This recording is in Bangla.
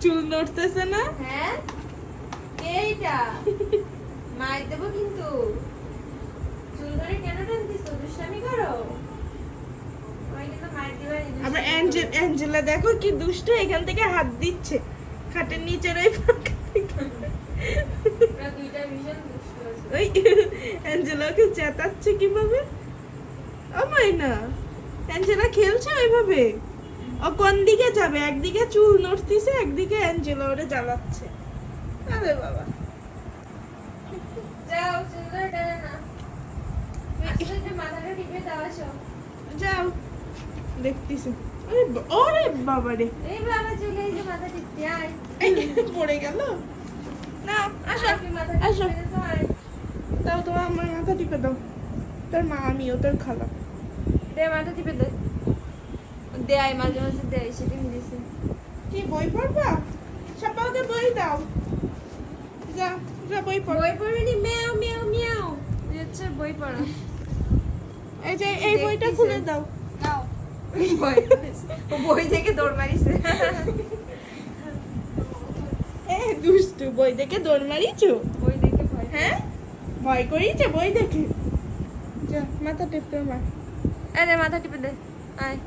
চুল নড়তেছে না? হ্যাঁ এইটা মার দেবো কিন্তু। চুল ধরে কেন টানতেছো? দুষ্টামি করো? ওই কিন্তু মার দিবা। আবার অ্যাঞ্জেলা দেখো কি দুষ্ট, এখান থেকে হাত দিচ্ছে খাটের নিচের ওই ফাঁকা থেকে। ওরা দুইটা ভীষণ দুষ্ট আছে। ওই অ্যাঞ্জেলাকে চেতাচ্ছে কিভাবে? ও মাইনা, অ্যাঞ্জেলা খেলছে ওইভাবে? ও কোন দিকে যাবে? একদিকে চুল নড়তিছে, একদিকে অ্যাঞ্জেলা ওরে জ্বালাচ্ছে। আরে বাবা, যাও চুল ধরে টানে না। একটু মাথাটা টিপে দাও। আসো যাও দেখতেছি। ওরে বাবা রে, এই বাবা চলে এই যে মাথা টিপতে আয়। এই পড়ে গেল না। আসো মাথা আসো, টিপে দাও আয়। দাও তোমার আমার মাথা টিপে দাও। তোর মা আমিও তোর খালা। দে মাথা টিপে দে। দে আয় মাঝে মাঝে দে সেদিন দিছি। কি বই পড়বা? সবাইকে বই দাও। যা যা বই পড়। বই পড়বি নি? মিয়াও মিয়াও মিয়াও হচ্ছে বই পড়া। এই যে এই বইটা খুলে দাও। নাও বই। ও বই থেকে দৌড় মারিছে। এ দুষ্টু, বই দেখে দৌড় মারিছো? বই দেখে ভয়। হ্যাঁ, ভয় করিয়েছে বই দেখে। যা মাথা টিপতে মা। এই দে মাথা টিপে দে আয়।